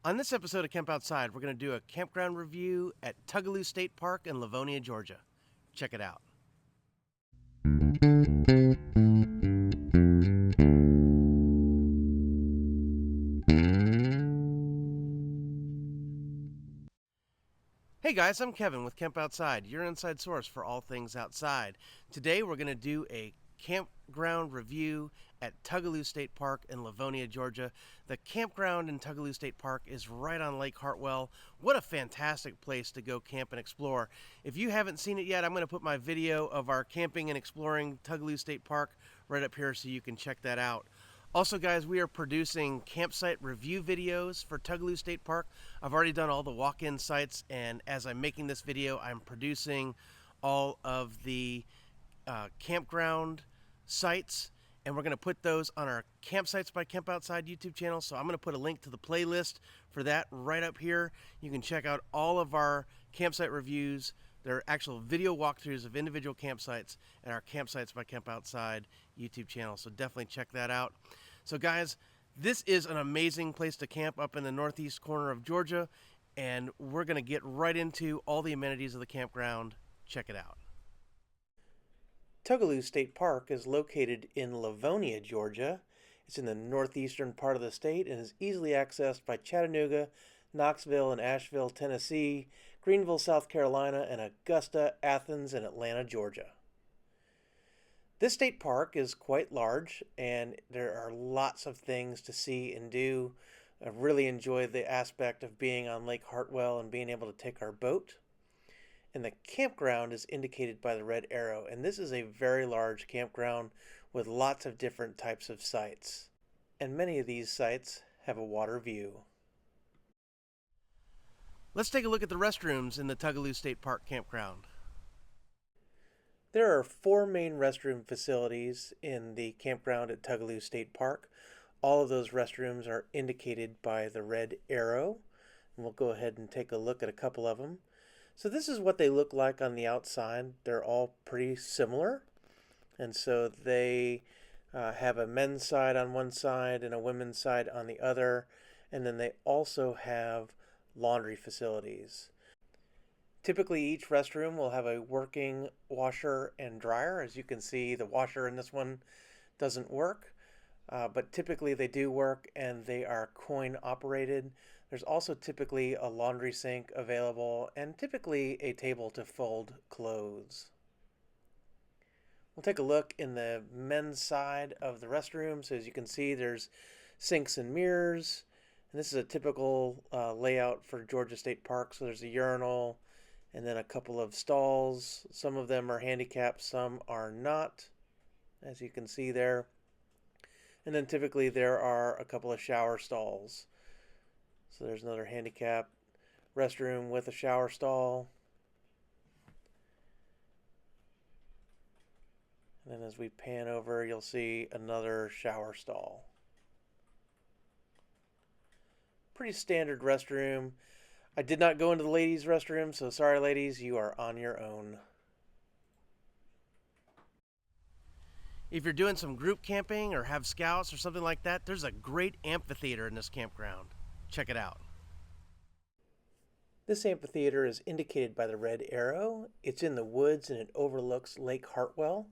On this episode of Camp Outside, we're going to do a campground review at Tugaloo State Park in Livonia, Georgia. Check it out. Hey guys, I'm Kevin with Camp Outside, your inside source for all things outside. Today we're going to do a campground review at Tugaloo State Park in Livonia, Georgia. The campground in Tugaloo State Park is right on Lake Hartwell. What a fantastic place to go camp and explore. If you haven't seen it yet, I'm going to put my video of our camping and exploring Tugaloo State Park right up here so you can check that out. Also, guys, we are producing campsite review videos for Tugaloo State Park. I've already done all the walk-in sites, and as I'm making this video, I'm producing all of the campground sites, and we're going to put those on our Campsites by Camp Outside YouTube channel. So I'm going to put a link to the playlist for that right up here. You can check out all of our campsite reviews. There are actual video walkthroughs of individual campsites at our Campsites by Camp Outside YouTube channel, so definitely check that out. So guys, this is an amazing place to camp up in the northeast corner of Georgia, and we're going to get right into all the amenities of the campground. Check it out. Tugaloo State Park is located in Livonia, Georgia. It's in the northeastern part of the state and is easily accessed by Chattanooga, Knoxville, and Asheville, Tennessee, Greenville, South Carolina, and Augusta, Athens, and Atlanta, Georgia. This state park is quite large, and there are lots of things to see and do. I really enjoy the aspect of being on Lake Hartwell and being able to take our boat. And the campground is indicated by the red arrow, and this is a very large campground with lots of different types of sites. And many of these sites have a water view. Let's take a look at the restrooms in the Tugaloo State Park campground. There are 4 main restroom facilities in the campground at Tugaloo State Park. All of those restrooms are indicated by the red arrow, and we'll go ahead and take a look at a couple of them. So this is what they look like on the outside. They're all pretty similar, and so they have a men's side on one side and a women's side on the other, and then they also have laundry facilities. Typically each restroom will have a working washer and dryer. As you can see, the washer in this one doesn't work, but typically they do work, and they are coin operated. There's also typically a laundry sink available and typically a table to fold clothes. We'll take a look in the men's side of the restroom. So as you can see, there's sinks and mirrors. And this is a typical layout for Georgia State Park. So there's a urinal and then a couple of stalls. Some of them are handicapped, some are not, as you can see there. And then typically there are a couple of shower stalls. So there's another handicapped restroom with a shower stall. And then as we pan over, you'll see another shower stall. Pretty standard restroom. I did not go into the ladies' restroom, so sorry ladies, you are on your own. If you're doing some group camping or have scouts or something like that, there's a great amphitheater in this campground. Check it out. This amphitheater is indicated by the red arrow. It's in the woods and it overlooks Lake Hartwell.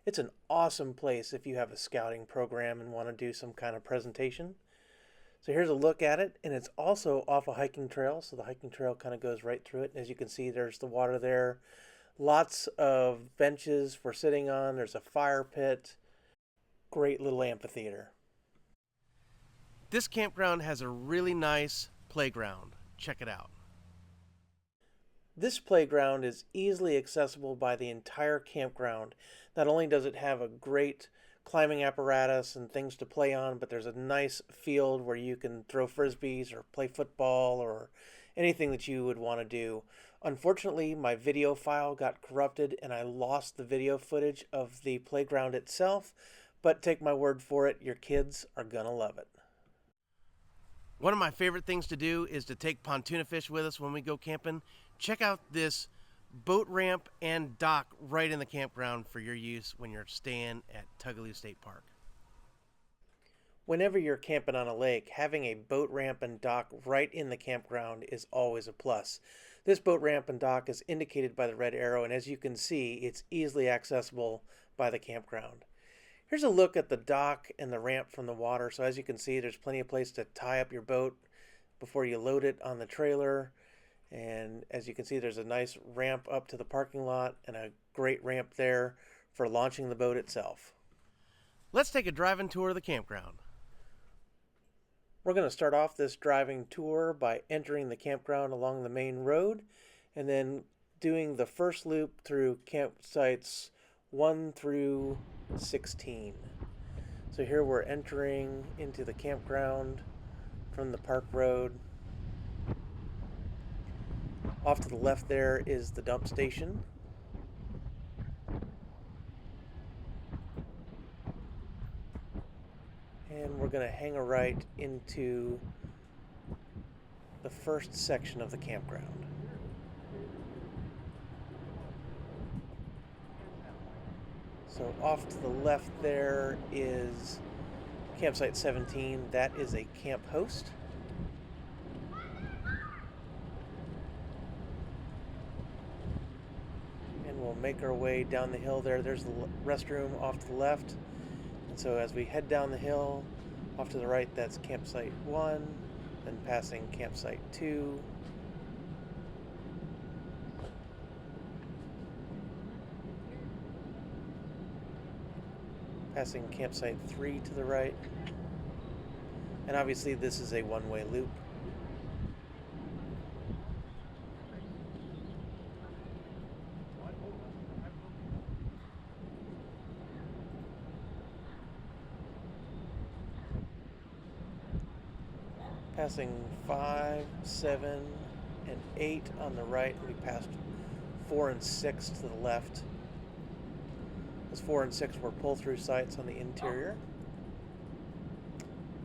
It's an awesome place if you have a scouting program and want to do some kind of presentation. So here's a look at it, and it's also off a hiking trail, so the hiking trail kind of goes right through it. And as you can see, there's the water there. Lots of benches for sitting on. There's a fire pit. Great little amphitheater. This campground has a really nice playground. Check it out. This playground is easily accessible by the entire campground. Not only does it have a great climbing apparatus and things to play on, but there's a nice field where you can throw frisbees or play football or anything that you would want to do. Unfortunately, my video file got corrupted and I lost the video footage of the playground itself, but take my word for it, your kids are gonna love it. One of my favorite things to do is to take pontoon fish with us when we go camping. Check out this boat ramp and dock right in the campground for your use when you're staying at Tugaloo State Park. Whenever you're camping on a lake, having a boat ramp and dock right in the campground is always a plus. This boat ramp and dock is indicated by the red arrow, and as you can see, it's easily accessible by the campground. Here's a look at the dock and the ramp from the water. So as you can see, there's plenty of place to tie up your boat before you load it on the trailer. And as you can see, there's a nice ramp up to the parking lot and a great ramp there for launching the boat itself. Let's take a driving tour of the campground. We're going to start off this driving tour by entering the campground along the main road and then doing the first loop through campsites 1 through 16. So here we're entering into the campground from the park road. Off to the left there is the dump station. And we're going to hang a right into the first section of the campground. So off to the left there is campsite 17. That is a camp host. And we'll make our way down the hill there. There's the restroom off to the left. And so as we head down the hill, off to the right, that's campsite 1, then passing campsite 2. Passing campsite 3 to the right. And obviously this is a one-way loop. Passing 5, 7, and 8 on the right. We passed 4 and 6 to the left. Those 4 and 6 were pull-through sites on the interior.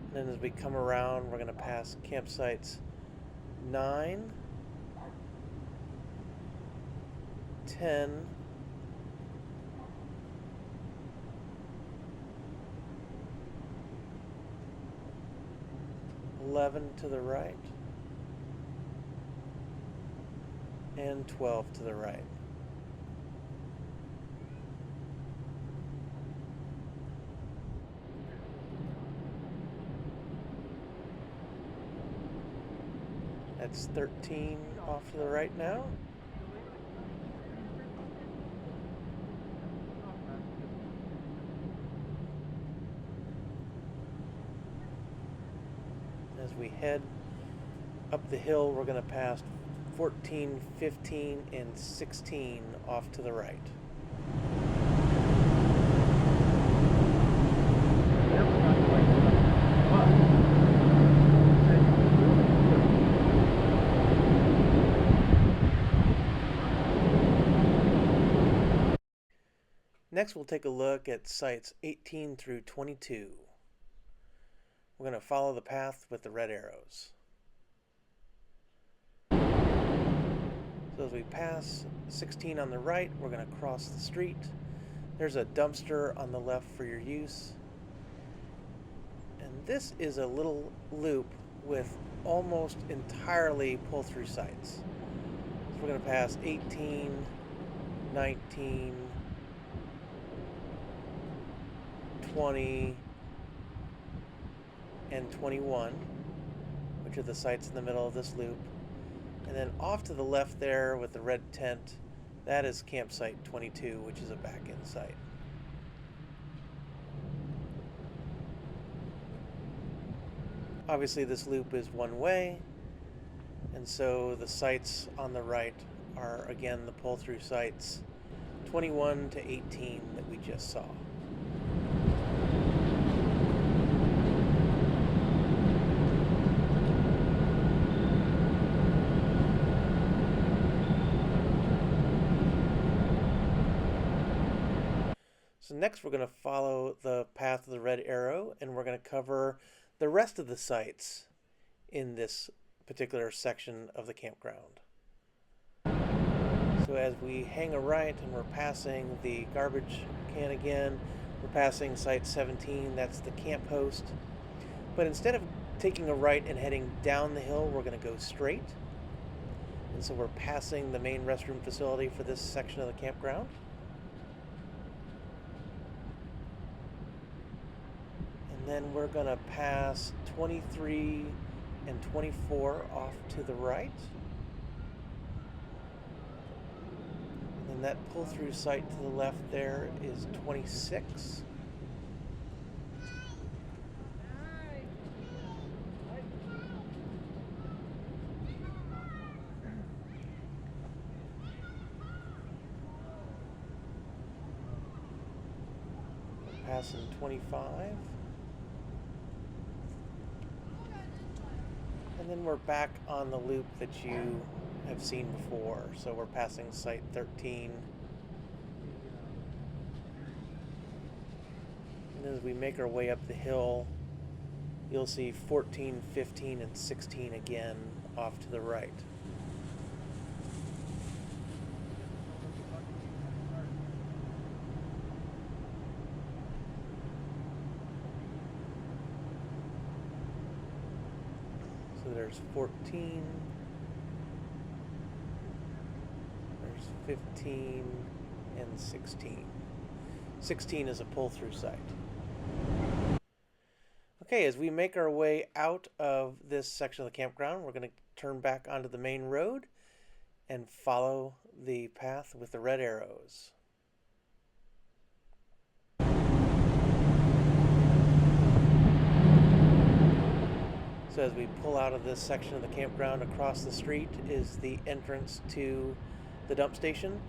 And then as we come around, we're going to pass campsites 9, 10, 11 to the right, and 12 to the right. That's 13 off to the right now. As we head up the hill, we're going to pass 14, 15, and 16 off to the right. Next, we'll take a look at sites 18 through 22. We're going to follow the path with the red arrows. So as we pass 16 on the right, we're going to cross the street. There's a dumpster on the left for your use. And this is a little loop with almost entirely pull-through sites. So we're going to pass 18, 19, 20, and 21, which are the sites in the middle of this loop. And then off to the left there with the red tent, that is campsite 22, which is a back-end site. Obviously this loop is one way, and so the sites on the right are again the pull-through sites 21 to 18 that we just saw. So next we're going to follow the path of the red arrow, and we're going to cover the rest of the sites in this particular section of the campground. So as we hang a right and we're passing the garbage can again, we're passing site 17, that's the camp host. But instead of taking a right and heading down the hill, we're going to go straight. And so we're passing the main restroom facility for this section of the campground. And then we're going to pass 23 and 24 off to the right. And that pull-through site to the left there is 26. Passing 25. And then we're back on the loop that you have seen before. So we're passing site 13. And as we make our way up the hill, you'll see 14, 15, and 16 again off to the right. So there's 14, there's 15, and 16. 16 is a pull-through site. Okay, as we make our way out of this section of the campground, we're going to turn back onto the main road and follow the path with the red arrows. So as we pull out of this section of the campground, across the street is the entrance to the dump station.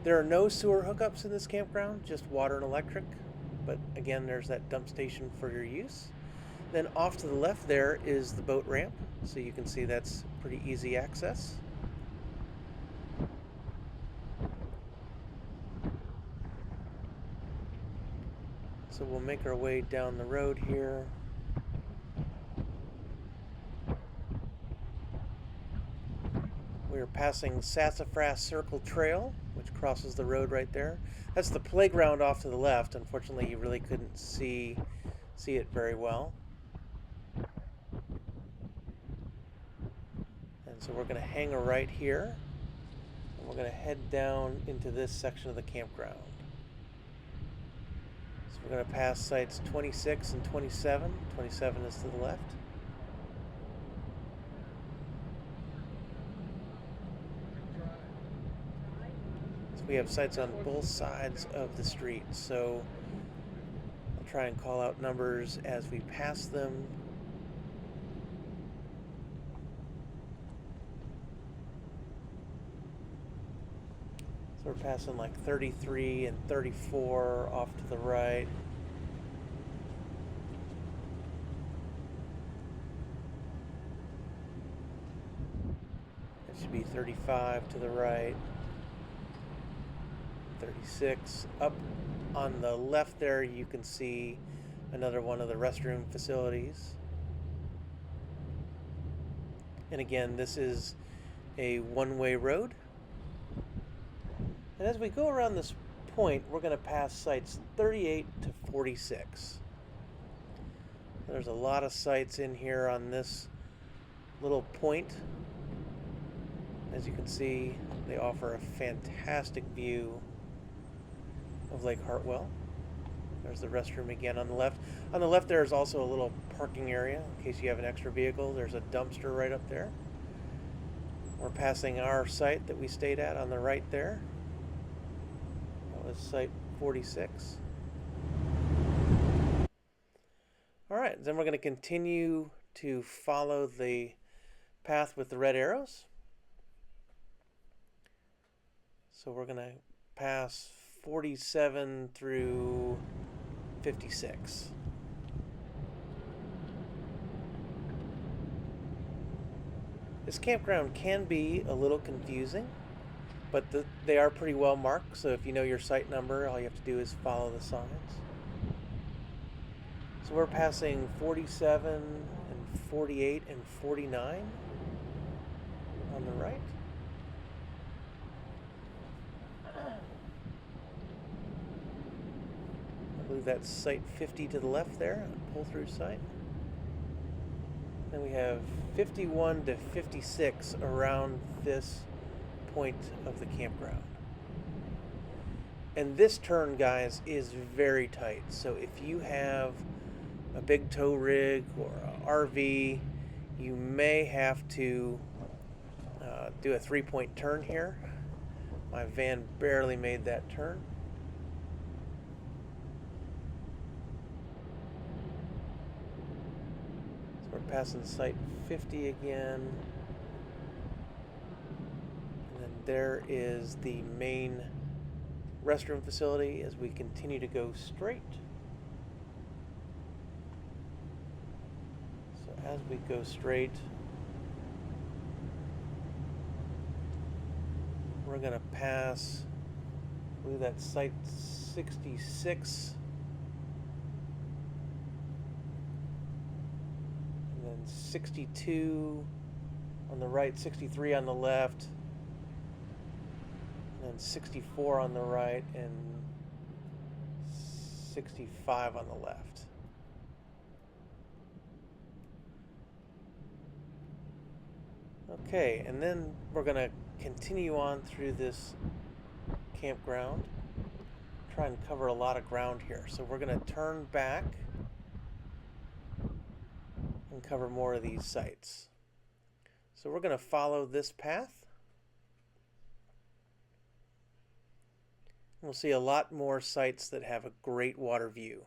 There are no sewer hookups in this campground, just water and electric. But again, there's that dump station for your use. Then off to the left there is the boat ramp, so you can see that's pretty easy access. So we'll make our way down the road here. We're passing Sassafras Circle Trail, which crosses the road right there. That's the playground off to the left. Unfortunately, you really couldn't see it very well. And so we're going to hang a right here, and we're going to head down into this section of the campground. So we're going to pass sites 26 and 27. 27 is to the left. We have sites on both sides of the street, so I'll try and call out numbers as we pass them. So we're passing like 33 and 34 off to the right. It should be 35 to the right. 36. Up on the left there you can see another one of the restroom facilities. And again, this is a one-way road. And as we go around this point, we're going to pass sites 38 to 46. There's a lot of sites in here on this little point. As you can see, they offer a fantastic view of Lake Hartwell. There's the restroom again on the left. On the left there is also a little parking area in case you have an extra vehicle. There's a dumpster right up there. We're passing our site that we stayed at on the right there. That was site 46. Alright, then we're going to continue to follow the path with the red arrows. So we're going to pass 47 through 56. This campground can be a little confusing, but they are pretty well marked, so if you know your site number, all you have to do is follow the signs. So we're passing 47 and 48 and 49 on the right. I believe that's site 50 to the left there, pull-through site. Then we have 51 to 56 around this point of the campground. And this turn, guys, is very tight. So if you have a big tow rig or an RV, you may have to do a 3-point turn here. My van barely made that turn. So we're passing site 50 again. And then there is the main restroom facility as we continue to go straight. So as we go straight, we're going to pass, I believe that's site 66, and then 62 on the right, 63 on the left, and then 64 on the right, and 65 on the left. Okay, and then we're going to continue on through this campground. Try and cover a lot of ground here. So we're going to turn back and cover more of these sites. So we're going to follow this path. We'll see a lot more sites that have a great water view.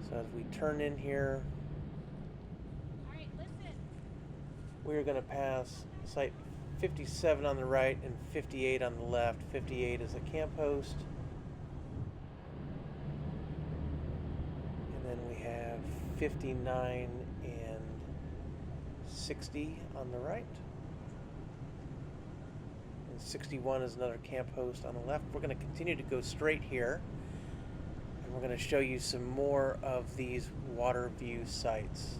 So as we turn in here, we're going to pass site 57 on the right and 58 on the left. 58 is a camp host. And then we have 59 and 60 on the right. And 61 is another camp host on the left. We're going to continue to go straight here. And we're going to show you some more of these water view sites.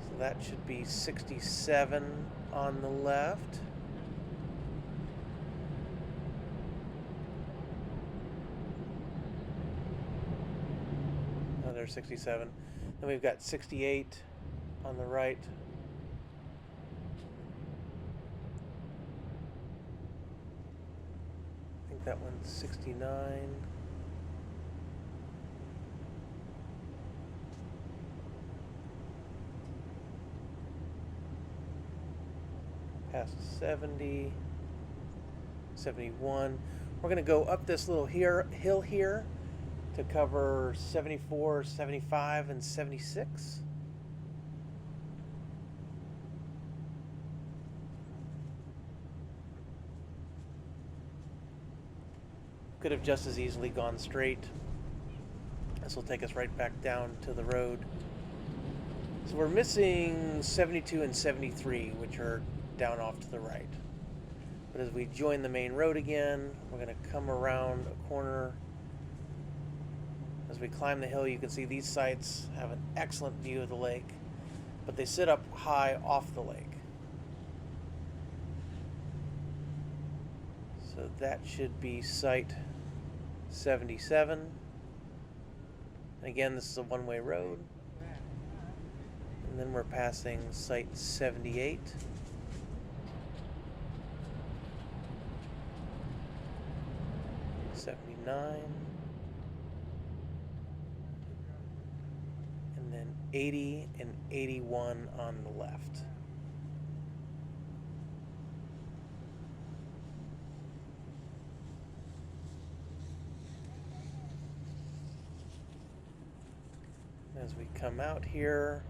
So that should be 67 on the left. Oh, there's 67. Then we've got 68 on the right. I think that one's 69. Past 70, 71. We're going to go up this little hill here to cover 74, 75, and 76. Could have just as easily gone straight. This will take us right back down to the road. So we're missing 72 and 73, which are down off to the right. But as we join the main road again, we're going to come around a corner. As we climb the hill, you can see these sites have an excellent view of the lake, but they sit up high off the lake. So that should be site 77. Again, this is a one-way road. And then we're passing site 78. 79. And then 80 and 81 on the left. As we come out here,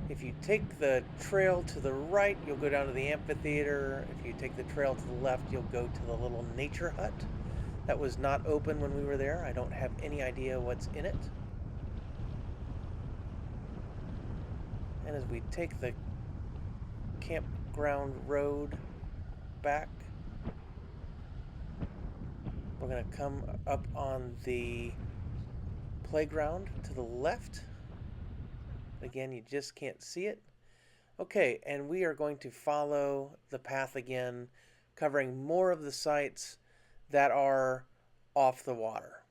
if you take the trail to the right, you'll go down to the amphitheater. If you take the trail to the left, you'll go to the little nature hut. That was not open when we were there. I don't have any idea what's in it. And as we take the campground road back, we're going to come up on the playground to the left. Again, you just can't see it. Okay, and we are going to follow the path again, covering more of the sites that are off the water.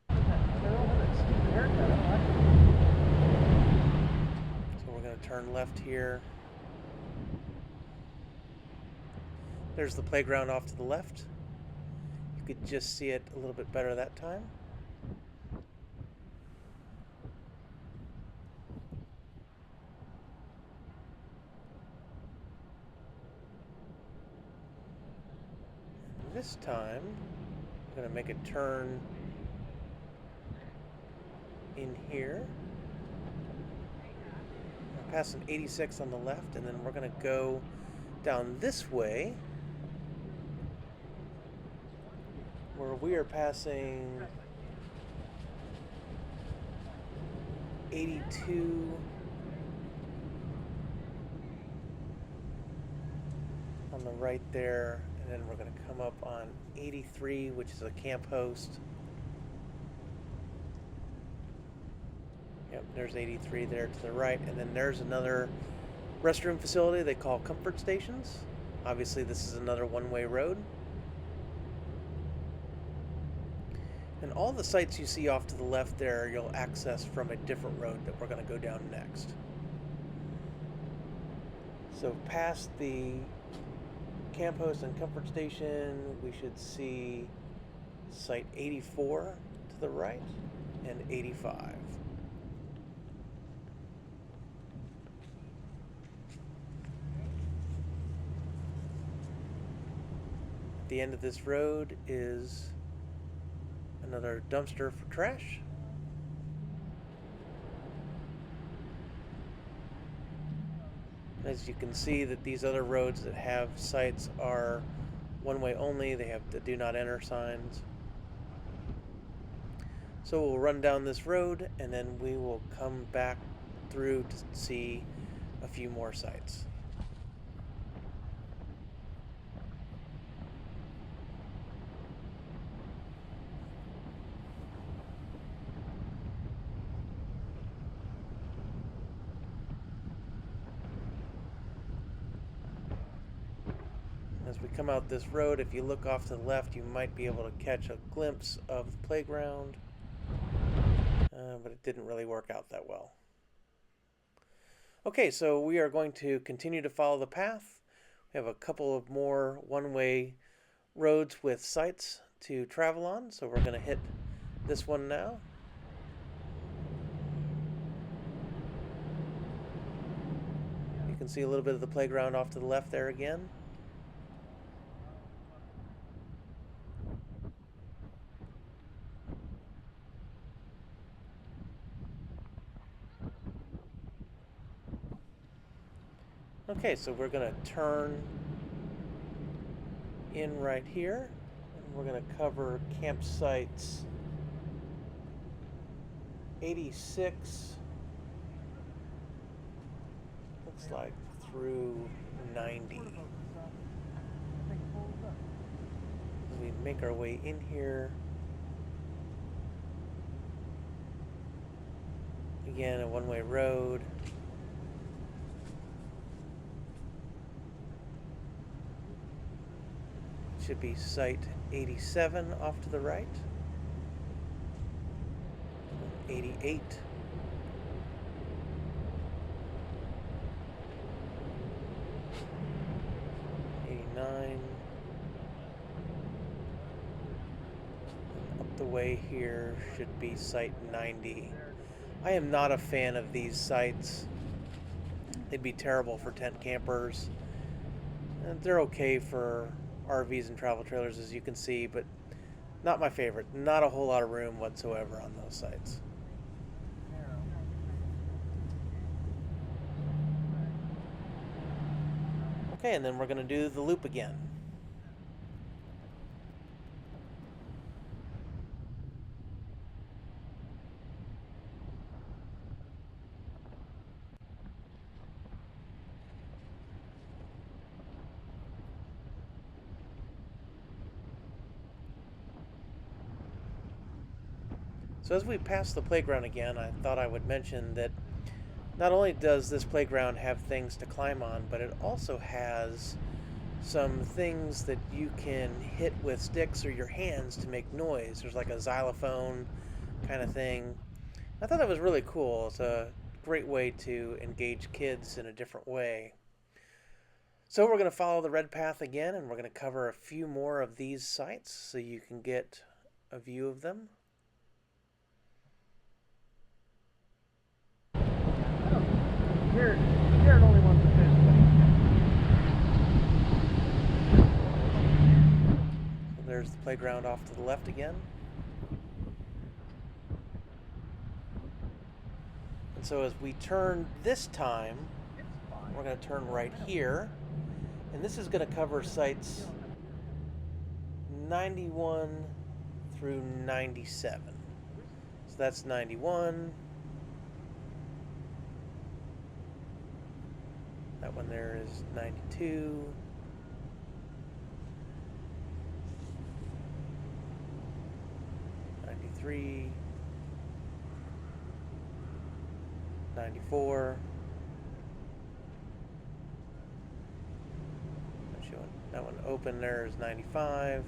So we're going to turn left here. There's the playground off to the left. You could just see it a little bit better that time. This time, I'm going to make a turn in here. I'll pass an 86 on the left, and then we're going to go down this way, where we are passing 82 on the right there, and then we're going to come up on 83, which is a camp host. Yep, there's 83 there to the right, and then there's another restroom facility they call comfort stations. Obviously this is another one-way road. And all the sites you see off to the left there, you'll access from a different road that we're going to go down next. So past the camp host and comfort station, we should see site 84 to the right and 85. At the end of this road is another dumpster for trash. As you can see, that these other roads that have sites are one-way only. They have the do not enter signs. So we'll run down this road and then we will come back through to see a few more sites. As we come out this road, if you look off to the left, you might be able to catch a glimpse of the playground, but it didn't really work out that well. Okay, so we are going to continue to follow the path. We have a couple of more one-way roads with sites to travel on, so we're going to hit this one now. You can see a little bit of the playground off to the left there again. Okay, so we're going to turn in right here, and we're going to cover campsites 86, looks like through 90. As we make our way in here, again, a one-way road. Should be site 87 off to the right, 88, 89, up the way here should be site 90. I am not a fan of these sites. They'd be terrible for tent campers. They're okay for RVs and travel trailers, as you can see, but not my favorite. Not a whole lot of room whatsoever on those sites. Okay, and then we're going to do the loop again. So as we pass the playground again, I thought I would mention that Not only does this playground have things to climb on, but it also has some things that you can hit with sticks or your hands to make noise. There's like a xylophone kind of thing. I thought that was really cool. It's a great way to engage kids in a different way. So we're going to follow the red path again, and we're going to cover a few more of these sites so you can get a view of them. Here it only wants to fish. So there's the playground off to the left again. And so as we turn this time, we're going to turn right here. And this is going to cover sites 91 through 97. So that's 91. That one there is 92. 93. 94. That one open there is 95.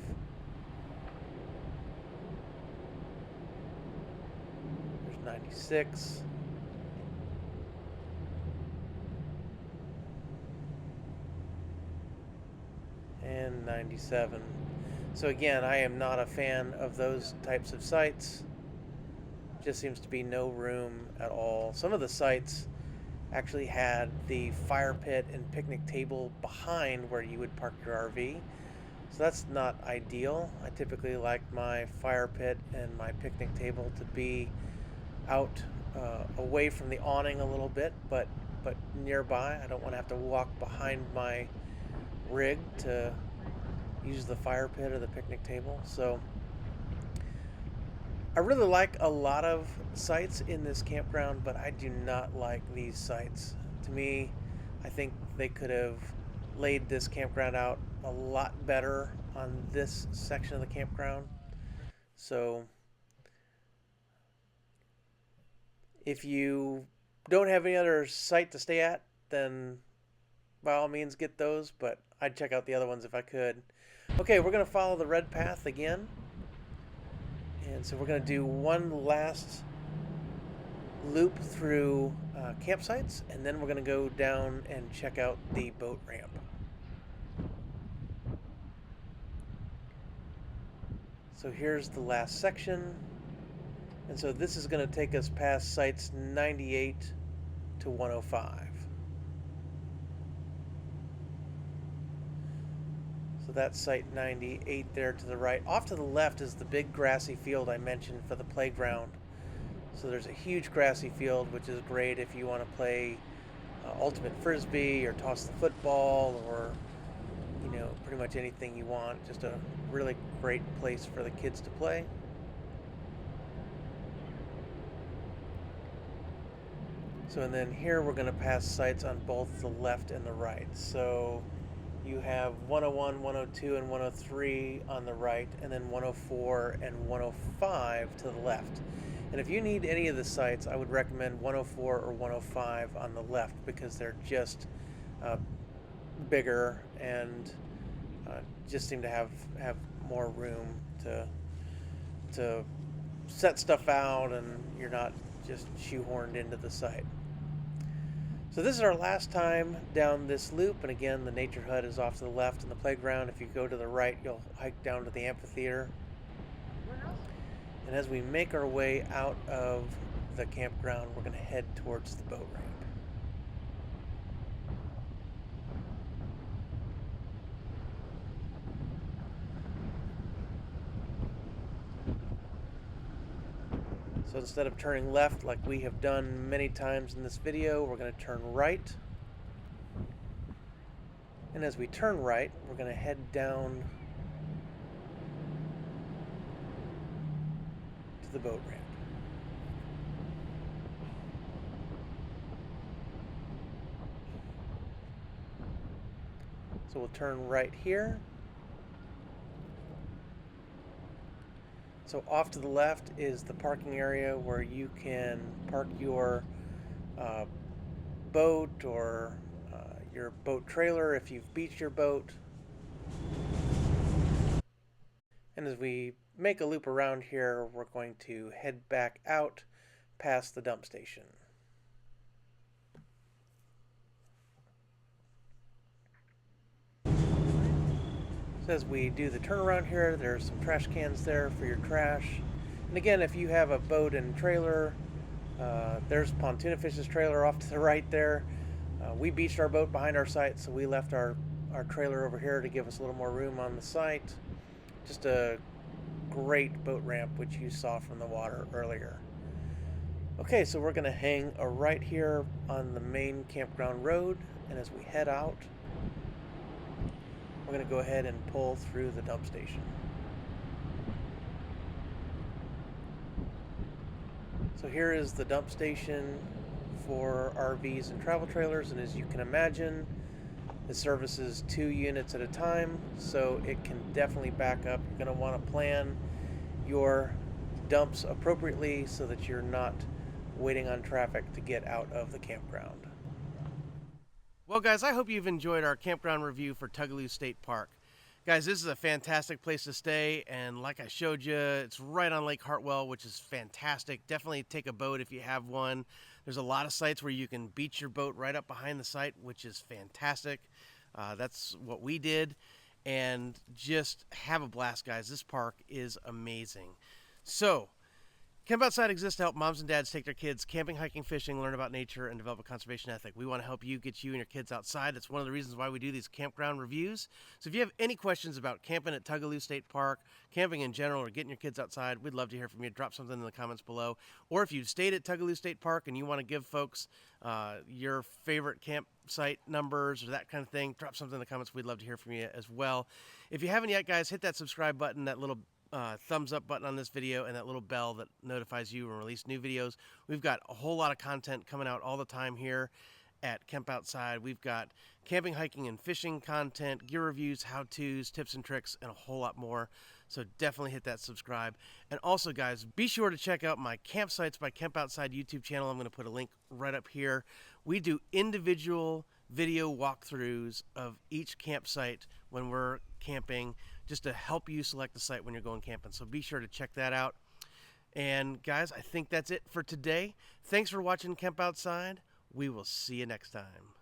There's 96. And 97. So again, I am not a fan of those types of sites. Just seems to be no room at all. Some of the sites actually had the fire pit and picnic table behind where you would park your RV. So that's not ideal. I typically like my fire pit and my picnic table to be out away from the awning a little bit, but nearby. I don't want to have to walk behind my rig to use the fire pit or the picnic table. So I really like a lot of sites in this campground, but I do not like these sites. To me, I think they could have laid this campground out a lot better on this section of the campground. So if you don't have any other site to stay at, then by all means get those, but I'd check out the other ones if I could. Okay, we're going to follow the red path again. And so we're going to do one last loop through campsites, and then we're going to go down and check out the boat ramp. So here's the last section. And so this is going to take us past sites 98 to 105. So that's site 98 there to the right. Off to the left is the big grassy field I mentioned for the playground. So there's a huge grassy field, which is great if you want to play ultimate frisbee or toss the football or, you know, pretty much anything you want. Just a really great place for the kids to play. So, and then here we're going to pass sites on both the left and the right. So you have 101, 102, and 103 on the right, and then 104 and 105 to the left. And if you need any of the sites, I would recommend 104 or 105 on the left because they're just bigger and just seem to have more room to set stuff out, and you're not just shoehorned into the site. So this is our last time down this loop, and again, the nature hut is off to the left in the playground. If you go to the right, you'll hike down to the amphitheater. And as we make our way out of the campground, we're going to head towards the boat ramp. So instead of turning left like we have done many times in this video, we're going to turn right. And as we turn right, we're going to head down to the boat ramp. So we'll turn right here. So off to the left is the parking area where you can park your boat or your boat trailer if you've beached your boat. And as we make a loop around here, we're going to head back out past the dump station. So as we do the turnaround here, there's some trash cans there for your trash. And again, if you have a boat and trailer, there's Pontoon Fish's trailer off to the right there. We beached our boat behind our site, so we left our trailer over here to give us a little more room on the site. Just a great boat ramp, which you saw from the water earlier. Okay, so we're going to hang right here on the main campground road, and as we head out, we're going to go ahead and pull through the dump station. So here is the dump station for RVs and travel trailers, and as you can imagine, it services 2 units at a time, so it can definitely back up. You're going to want to plan your dumps appropriately so that you're not waiting on traffic to get out of the campground. Well, guys, I hope you've enjoyed our campground review for Tugaloo State Park. Guys, this is a fantastic place to stay, and like I showed you, it's right on Lake Hartwell, which is fantastic. Definitely take a boat if you have one. There's a lot of sites where you can beach your boat right up behind the site, which is fantastic. That's what we did, and just have a blast, guys. This park is amazing. So, Camp Outside exists to help moms and dads take their kids camping, hiking, fishing, learn about nature, and develop a conservation ethic. We want to help you get you and your kids outside. That's one of the reasons why we do these campground reviews. So if you have any questions about camping at Tugaloo State Park, camping in general, or getting your kids outside, we'd love to hear from you. Drop something in the comments below. Or if you've stayed at Tugaloo State Park and you want to give folks your favorite campsite numbers or that kind of thing, drop something in the comments. We'd love to hear from you as well. If you haven't yet, guys, hit that subscribe button, that little thumbs up button on this video, and that little bell that notifies you when we release new videos. We've got a whole lot of content coming out all the time here at Camp Outside. We've got camping, hiking, and fishing content, gear reviews, how-tos, tips and tricks, and a whole lot more. So definitely hit that subscribe. And also, guys, be sure to check out my Campsites by Camp Outside YouTube channel. I'm going to put a link right up here. We do individual video walkthroughs of each campsite when we're camping, just to help you select the site when you're going camping. So be sure to check that out. And guys, I think that's it for today. Thanks for watching Camp Outside. We will see you next time.